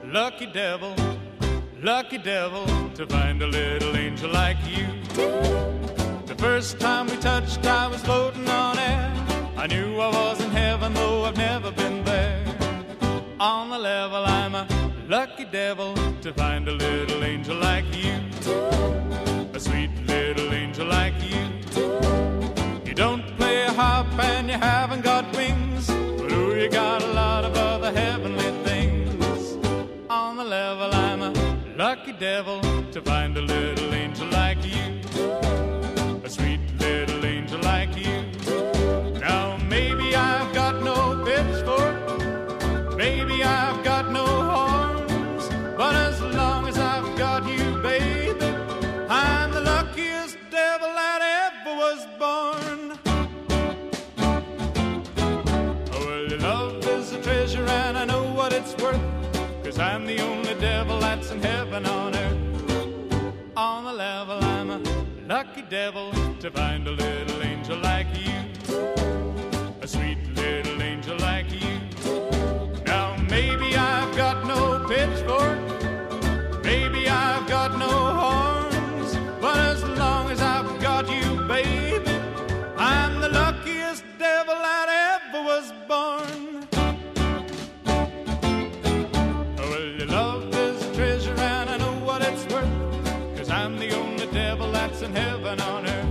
Lucky devil, to find a little angel like you. The first time we touched, I was floating on air. I knew I was in heaven, though I've never been there. On the level, I'm a lucky devil to find a little angel like you. A sweet little angel like you. You don't play a harp and you haven't got wings, but ooh, you got a lot of other heavenly things. On the level, I'm a lucky devil to find a little angel like you. A sweet little angel like you. Now maybe I've got no pitchfork, maybe I've got no horns, but as long as I've got you, baby, I'm the luckiest devil that ever was born. Oh, well, your love is a treasure and I know what it's worth, 'cause I'm the only devil that's in heaven on earth. On the level, I'm a lucky devil to find a little angel like you. A sweet little angel like you. Now maybe I've got no pitchfork, maybe I've got no horns, but as long as I've got you, baby, I'm the luckiest devil that ever was born. Oh, well, your love is a treasure and I know what it's worth, 'cause I'm the only devil that's in heaven on earth.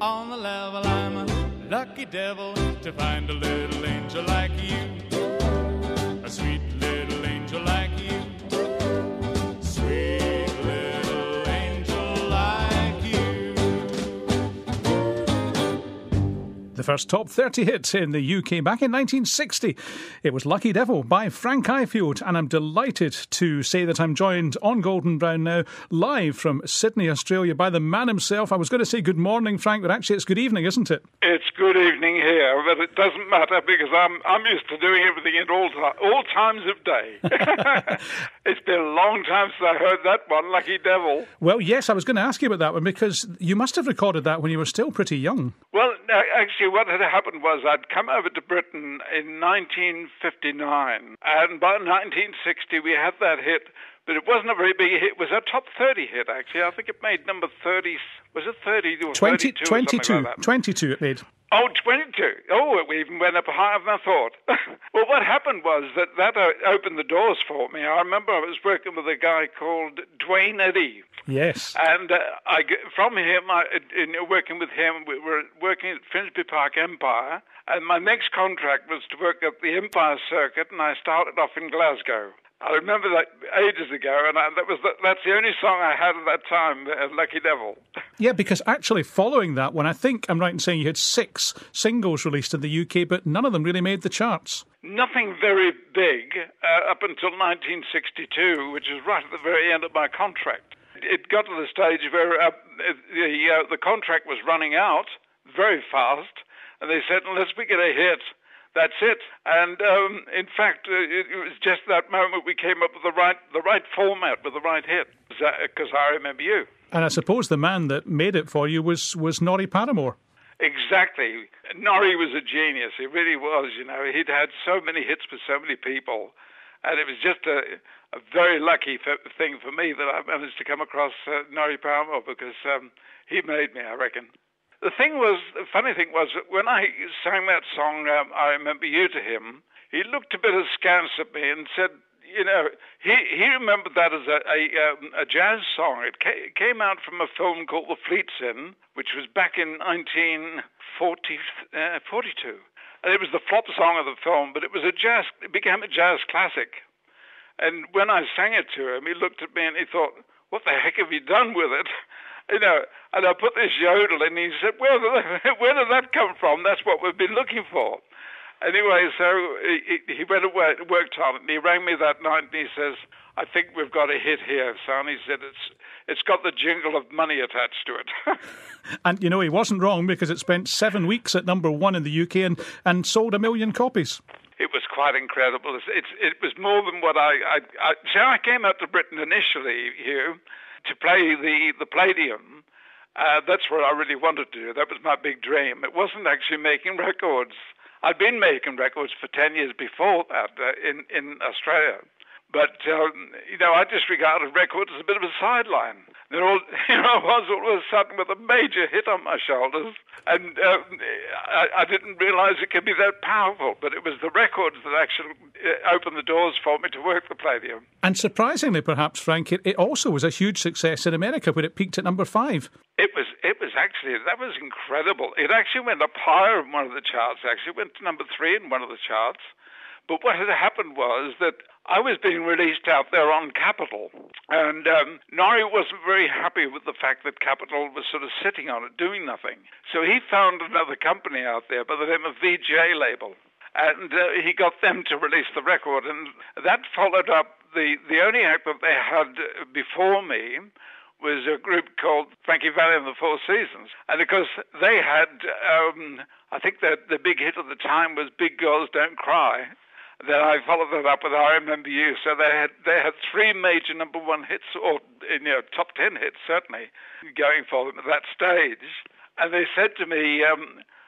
On the level, I'm a lucky devil to find a little angel like you. A sweet little angel like you. Sweet little angel like you. The first top 30 hit in the UK back in 1960. It was Lucky Devil by Frank Ifield, and I'm delighted to say that I'm joined on Golden Brown now, live from Sydney, Australia, by the man himself. I was going to say good morning, Frank, but actually it's good evening, isn't it? It's good evening here, but it doesn't matter because I'm used to doing everything at all times of day. It's been a long time since I heard that one, Lucky Devil. Well, yes, I was going to ask you about that one because you must have recorded that when you were still pretty young. Well, actually, what had happened was I'd come over to Britain in 1959, and by 1960 we had that hit, but it wasn't a very big hit. It was a top 30 hit, actually. I think it made number 30. Was it 30 or 32 or something like that? 22 it made. Oh, 22. Oh, it even went up higher than I thought. Well, what happened was that opened the doors for me. I remember I was working with a guy called Dwayne Eddy. Yes. And from him, working with him, we were working at Finsbury Park Empire, and my next contract was to work at the Empire Circuit, and I started off in Glasgow. I remember that ages ago, and that's the only song I had at that time, Lucky Devil. Yeah, because actually following that one, I think I'm right in saying you had 6 singles released in the UK, but none of them really made the charts. Nothing very big up until 1962, which is right at the very end of my contract. It got to the stage where the contract was running out very fast, and they said, unless we get a hit, that's it. And in fact, it was just that moment we came up with the right format, with the right hit, because I Remember You. And I suppose the man that made it for you was Norrie Paramore. Exactly. Norrie was a genius. He really was, you know. He'd had so many hits for so many people. And it was just a very lucky thing for me that I managed to come across Norrie Paramore, because he made me, I reckon. The funny thing was, when I sang that song, I Remember You, to him, he looked a bit askance at me and said, you know, he remembered that as a jazz song. It came out from a film called The Fleet's Inn, which was back in 1942. And it was the flop song of the film, but it became a jazz classic. And when I sang it to him, he looked at me and he thought, what the heck have you done with it? You know, and I put this yodel in, and he said, where did that come from? That's what we've been looking for. Anyway, so he went away, worked on it, and he rang me that night, and he says, I think we've got a hit here, son. He said, it's got the jingle of money attached to it. And, you know, he wasn't wrong, because it spent 7 weeks at number 1 in the UK and sold 1 million copies. It was quite incredible. It was more than what I came out to Britain initially, Hugh, to play the Palladium. That's what I really wanted to do. That was my big dream. It wasn't actually making records. I'd been making records for 10 years before that in Australia. But, I just regarded records as a bit of a sideline. Then all of a sudden with a major hit on my shoulders, and I didn't realise it could be that powerful, but it was the records that actually opened the doors for me to work the Palladium. And surprisingly, perhaps, Frank, it also was a huge success in America when it peaked at number 5. It was actually, that was incredible. It actually went up higher in one of the charts, actually. It went to number 3 in one of the charts. But what had happened was that I was being released out there on Capitol, and Norrie wasn't very happy with the fact that Capitol was sort of sitting on it, doing nothing. So he found another company out there by the name of VJ Label, and he got them to release the record, and that followed up the only act that they had before me was a group called Frankie Valli and the Four Seasons. And of course, they had, I think that the big hit at the time was Big Girls Don't Cry. Then I followed that up with I Remember You. So they had 3 major number 1 hits, or top 10 hits certainly, going for them at that stage. And they said to me,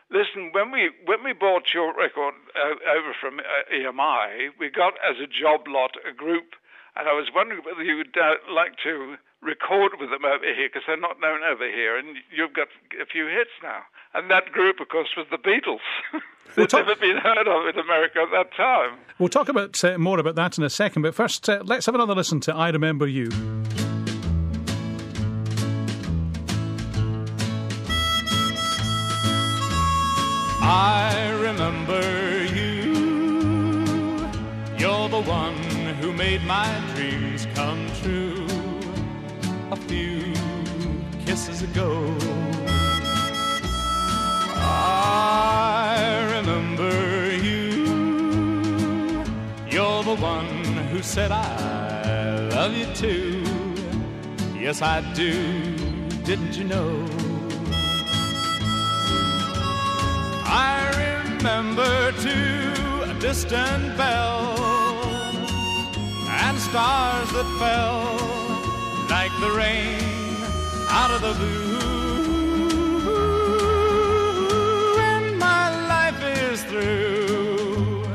listen, when we bought your record over from EMI, we got as a job lot a group, and I was wondering whether you would like to record with them over here, because they're not known over here, and you've got a few hits now. And that group, of course, was the Beatles. They'd never been heard of in America at that time. We'll talk about more about that in a second, but first, let's have another listen to I Remember You. I remember you. You're the one who made my dreams come true. A few kisses ago, I remember you. You're the one who said I love you too. Yes, I do, didn't you know? I remember too a distant bell and stars that fell like the rain out of the blue. And my life is through,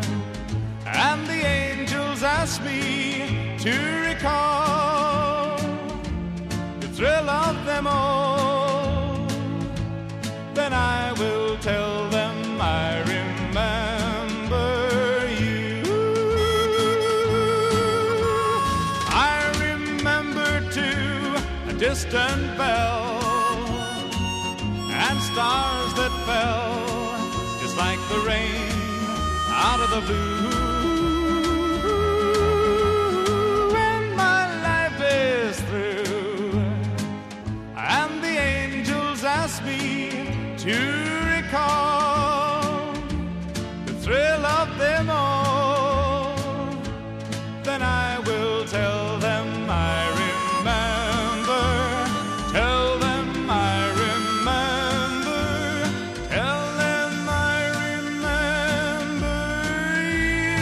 and the angels ask me to recall the thrill of them all. Then I will tell them I remember you. I remember too a distant bell and stars that fell just like the rain out of the blue. When my life is through and the angels ask me to recall the thrill of them all, then I will tell them I remember, tell them I remember, tell them I remember you.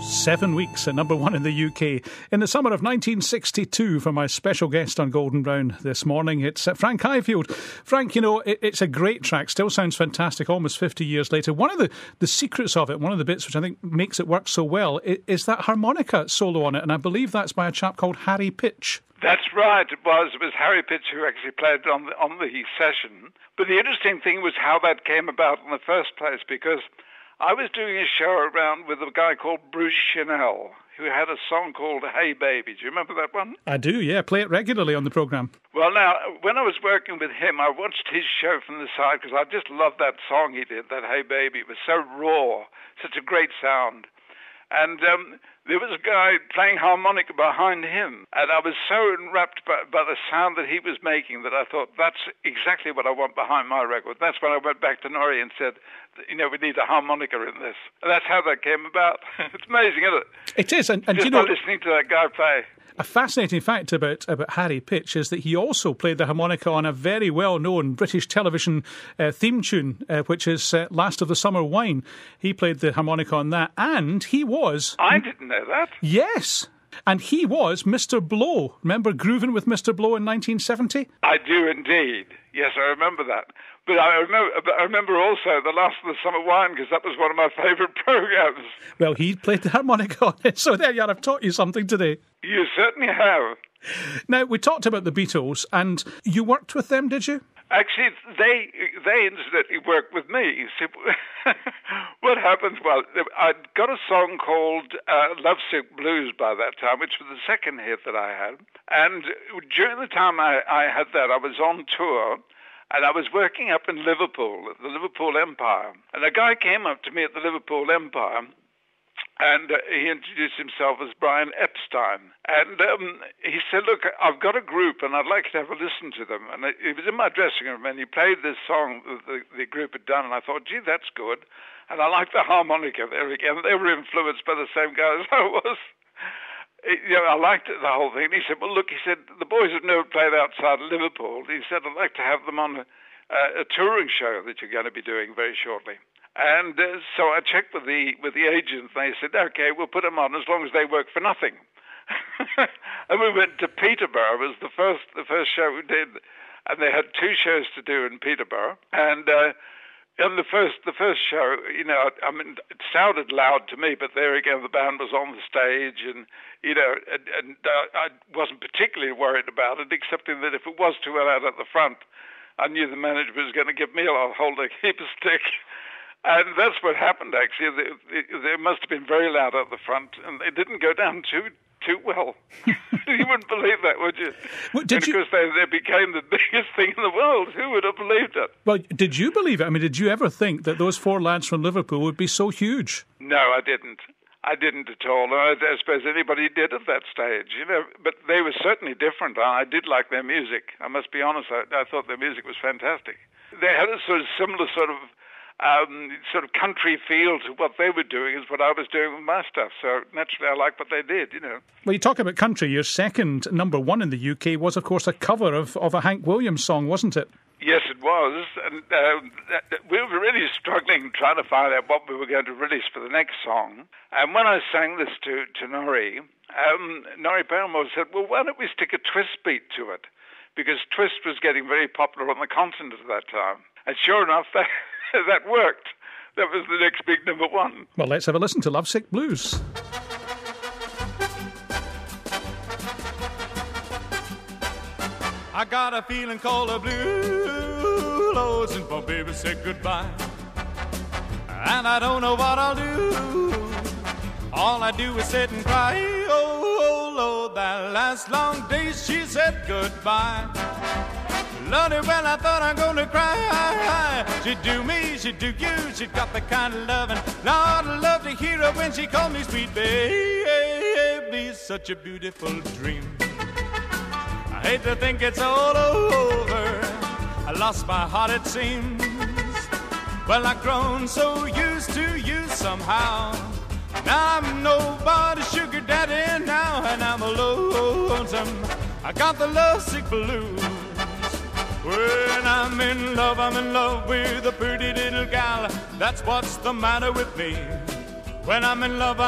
7 weeks at number 1 in the UK. In the summer of 1962, for my special guest on Golden Brown this morning, it's Frank Ifield. Frank, it's a great track, still sounds fantastic almost 50 years later. One of the secrets of it, one of the bits which I think makes it work so well, is that harmonica solo on it, and I believe that's by a chap called Harry Pitch. That's right, it was Harry Pitch who actually played on the session. But the interesting thing was how that came about in the first place, because I was doing a show around with a guy called Bruce Chanel, who had a song called Hey Baby. Do you remember that one? I do, yeah. Play it regularly on the programme. Well, now, when I was working with him, I watched his show from the side because I just loved that song he did, that Hey Baby. It was so raw, such a great sound. And there was a guy playing harmonica behind him, and I was so enwrapped by the sound that he was making that I thought, that's exactly what I want behind my record. That's when I went back to Norrie and said, we need a harmonica in this. And that's how that came about. It's amazing, isn't it? It is. And just by listening to that guy play. A fascinating fact about Harry Pitch is that he also played the harmonica on a very well-known British television theme tune, which is Last of the Summer Wine. He played the harmonica on that, and he was... I didn't know that. Yes, and he was Mr. Blow. Remember Groovin' with Mr. Blow in 1970? I do indeed. Yes, I remember that. But I remember also The Last of the Summer Wine, because that was one of my favourite programmes. Well, he played the harmonica on it, so there you are. I've taught you something today. You certainly have. Now, we talked about the Beatles, and you worked with them, did you? Actually, they incidentally worked with me. See, what happened? Well, I'd got a song called Lovesick Blues by that time, which was the second hit that I had. And during the time I had that, I was on tour, and I was working up in Liverpool, at the Liverpool Empire. And a guy came up to me at the Liverpool Empire, and he introduced himself as Brian Epstein. And he said, look, I've got a group, and I'd like you to have a listen to them. And he was in my dressing room, and he played this song that the group had done, and I thought, gee, that's good. And I liked the harmonica there again. They were influenced by the same guy as I was. I liked it, the whole thing. And he said, well, look, he said, the boys have never played outside of Liverpool. He said, I'd like to have them on a touring show that you're going to be doing very shortly. And so I checked with the agents, and they said, okay, we'll put them on as long as they work for nothing. And we went to Peterborough. It was the first show we did, and they had 2 shows to do in Peterborough. And in the first show, it sounded loud to me, but there again, the band was on the stage, and I wasn't particularly worried about it, excepting that if it was too loud at the front, I knew the manager was going to give me a hold of a stick. And that's what happened, actually. They must have been very loud at the front, and they didn't go down too well. You wouldn't believe that, would you? Well, of course, they became the biggest thing in the world. Who would have believed it? Well, did you believe it? I mean, did you ever think that those 4 lads from Liverpool would be so huge? No, I didn't. I didn't at all. I suppose anybody did at that stage, But they were certainly different. I did like their music. I must be honest. I thought their music was fantastic. They had a sort of similar sort of country feel to what they were doing is what I was doing with my stuff. So naturally I liked what they did, Well, you talk about country. Your second #1 in the UK was, of course, a cover of a Hank Williams song, wasn't it? Yes, it was. And we were really struggling trying to find out what we were going to release for the next song. And when I sang this to Norrie, Norrie Barrymore said, well, why don't we stick a twist beat to it? Because twist was getting very popular on the continent at that time. And sure enough, that worked. That was the next big #1. Well, let's have a listen to Lovesick Blues. I got a feeling called a blue, oh, since my baby said goodbye. And I don't know what I'll do. All I do is sit and cry. Oh, Lord, that last long day she said goodbye. Lordy, well, I thought I'm gonna cry. She'd do me, she'd do you, she'd got the kind of loving. Lord, I love to hear her when she called me sweet baby. Such a beautiful dream. I hate to think it's all over. I lost my heart, it seems. Well, I've grown so used to you somehow. Now I'm nobody's sugar daddy now, and I'm lonesome. I got the lovesick blues. When I'm in love with a pretty little gal. That's what's the matter with me. When I'm in love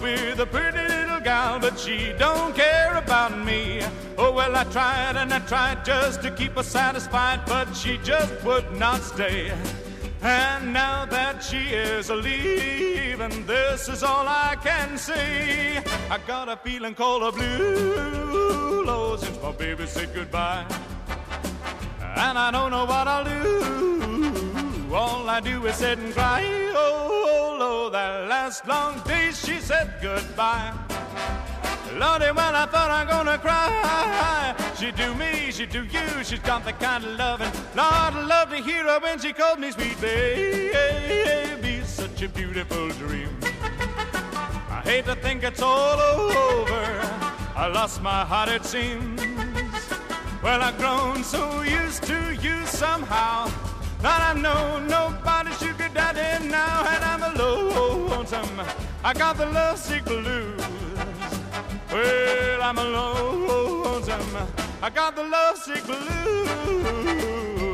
with a pretty little gal, but she don't care about me. Oh, well, I tried and I tried just to keep her satisfied, but she just would not stay. And now that she is leaving, this is all I can say. I got a feeling called a blue, oh, since my baby said goodbye. And I don't know what I'll do. All I do is sit and cry. Oh, Lord, that last long day she said goodbye. Lordy, well, I thought I'm gonna cry. She do me, she do you, she's got the kind of loving. Lord, I love to hear her when she called me sweet baby. Such a beautiful dream. I hate to think it's all over. I lost my heart, it seems. Well, I've grown so used to you somehow that I'm nobody's sugar daddy now, and I'm lonesome. I got the lovesick blues. Well, I'm lonesome. I got the lovesick blues.